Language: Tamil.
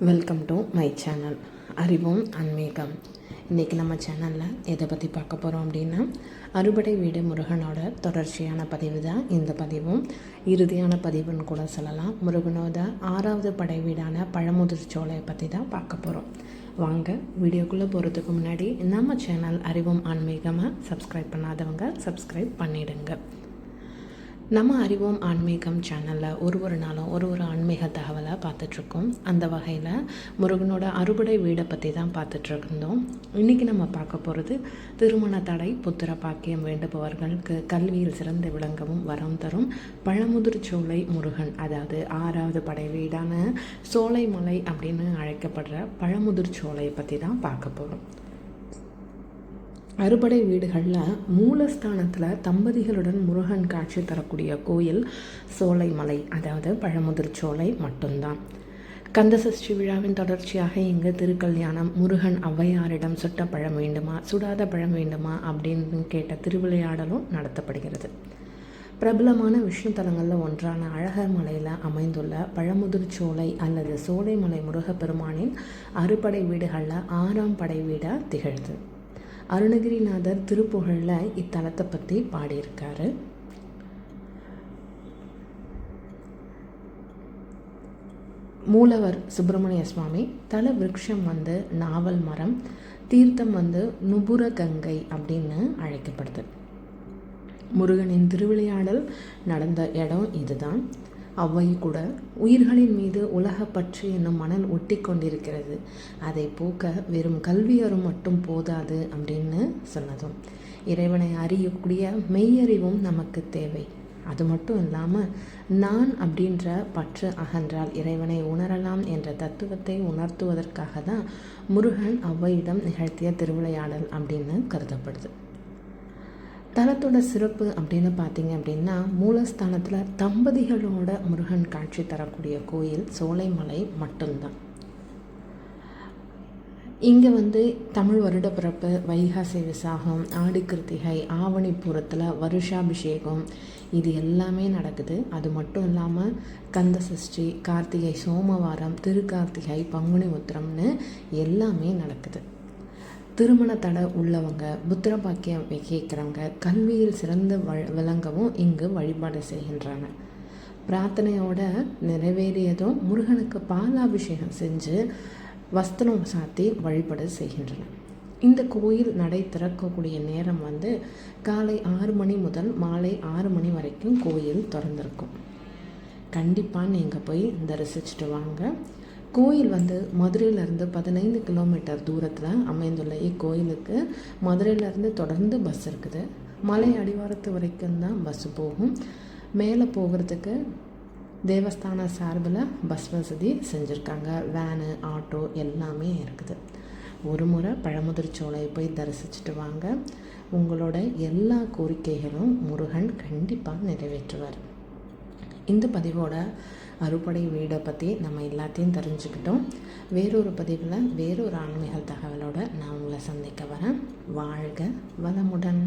வெல்கம் டு மை சேனல் அறிவோம் ஆன்மீகம். இன்றைக்கி நம்ம சேனலில் எதை பற்றி பார்க்க போகிறோம் அப்படின்னா, அறுபடை வீடு முருகனோட தொடர்ச்சியான பதிவு தான் இந்த பதிவும். இறுதியான பதிவுன்னு கூட சொல்லலாம். முருகனோட 6வது படை வீடான பழமுதிர்ச்சோலையை பற்றி தான் பார்க்க போகிறோம். வாங்க வீடியோக்குள்ளே போகிறதுக்கு முன்னாடி நம்ம சேனல் அறிவோம் ஆன்மீகமாக சப்ஸ்கிரைப் பண்ணாதவங்க சப்ஸ்கிரைப் பண்ணிவிடுங்க. நம்ம அறிவோம் ஆன்மீகம் சேனலில் ஒரு நாளும் ஒரு ஆன்மீக தகவலை பார்த்துட்ருக்கோம். அந்த வகையில் முருகனோட அறுபடை வீடை பற்றி தான் பார்த்துட்ருந்தோம். இன்றைக்கி நம்ம பார்க்க போகிறது திருமண தடை, புத்திர பாக்கியம் வேண்டுபவர்களுக்கு கல்வியில் சிறந்து விளங்கவும் வரம் தரும் பழமுதிர்ச்சோலை முருகன், அதாவது 6வது படை வீடான சோலைமலை அப்படின்னு அழைக்கப்படுற பழமுதிர்ச்சோலையை பற்றி தான் பார்க்க போகிறோம். அறுபடை வீடுகளில் மூலஸ்தானத்தில் தம்பதிகளுடன் முருகன் காட்சி தரக்கூடிய கோயில் சோலைமலை, அதாவது பழமுதிர்ச்சோலை மட்டும்தான். கந்தசஷ்டி விழாவின் தொடர்ச்சியாக இங்கு திருக்கல்யாணம், முருகன் ஔவையாரிடம் சுட்ட பழம் வேண்டுமா சுடாத பழம் வேண்டுமா அப்படின்னு கேட்ட திருவிளையாடலும் நடத்தப்படுகிறது. பிரபலமான விஷ்ணு தலங்களில் ஒன்றான அழகர் மலையில் அமைந்துள்ள பழமுதிர்ச்சோலை அல்லது சோலைமலை முருகப்பெருமானின் அறுபடை வீடுகளில் 6ஆம் படை வீடாக திகழ்து. அருணகிரிநாதர் திருப்புகழில் இத்தலத்தை பற்றி பாடியிருக்காரு. மூலவர் சுப்பிரமணிய சுவாமி, தல விருட்சம் நாவல் மரம், தீர்த்தம் நுபுர கங்கை அப்படின்னு அழைக்கப்படுது. முருகனின் திருவிளையாடல் நடந்த இடம் இதுதான். அவ்வை கூட உயிர்களின் மீது உலகப்பற்று என்னும் மணல் ஒட்டி கொண்டிருக்கிறது, அதை போக்க வெறும் கல்வியறும் மட்டும் போதாது அப்படின்னு சொன்னதும், இறைவனை அறியக்கூடிய மெய்யறிவும் நமக்கு தேவை. அது மட்டும் இல்லாமல் நான் அப்படின்ற பற்று அகன்றால் இறைவனை உணரலாம் என்ற தத்துவத்தை உணர்த்துவதற்காக தான் முருகன் அவ்வையிடம் நிகழ்த்திய திருவிளையாடல் அப்படின்னு கருதப்படுது. தலத்தோட சிறப்பு அப்படின்னு பார்த்தீங்க அப்படின்னா, மூலஸ்தானத்தில் தம்பதிகளோட முருகன் காட்சி தரக்கூடிய கோயில் சோலைமலை மட்டும்தான். இங்கே தமிழ் வருட பிறப்பு, வைகாசி விசாகம், ஆடி கிருத்திகை, ஆவணிபுரத்தில் வருஷாபிஷேகம் இது எல்லாமே நடக்குது. அது மட்டும் இல்லாமல் கந்தசஷ்டி, கார்த்திகை சோமவாரம், திருக்கார்த்திகை, பங்குனி உத்திரம்னு எல்லாமே நடக்குது. திருமண தடை உள்ளவங்க, புத்திர பாக்கியம் கேட்குறவங்க, கல்வியில் சிறந்து விளங்கவும் இங்கு வழிபாடு செய்கின்றன. பிரார்த்தனையோட நிறைவேறியதும் முருகனுக்கு பாலாபிஷேகம் செஞ்சு வஸ்திரம் சாத்தி வழிபாடு செய்கின்றன. இந்த கோயில் நடை திறக்கக்கூடிய நேரம் காலை 6 மணி முதல் மாலை 6 மணி வரைக்கும் கோயில் திறந்திருக்கும். கண்டிப்பாக நீங்கள் போய் தரிசிச்சுட்டு வாங்க. கோயில் மதுரையிலேருந்து 15 கிலோமீட்டர் தூரத்தில் அமைந்துள்ள இக்கோயிலுக்கு மதுரையிலேருந்து தொடர்ந்து பஸ் இருக்குது. மலை அடிவாரத்து வரைக்கும் தான் பஸ் போகும். மேலே போகிறதுக்கு தேவஸ்தான சார்பில் பஸ் வசதி செஞ்சுருக்காங்க. வேனு, ஆட்டோ எல்லாமே இருக்குது. ஒரு முறை பழமுதிர்ச்சோலையை போய் தரிசிச்சுட்டு வாங்க. உங்களோட எல்லா கோரிக்கைகளும் முருகன் கண்டிப்பாக நிறைவேற்றுவார். இந்த பதிவோட அறுபடை வீடை பற்றி நம்ம எல்லாத்தையும் தெரிஞ்சுக்கிட்டோம். வேறொரு பதிவில் வேறொரு ஆன்மீக தகவலோடு நான் உங்களை சந்திக்க வரேன். வாழ்க வளமுடன்.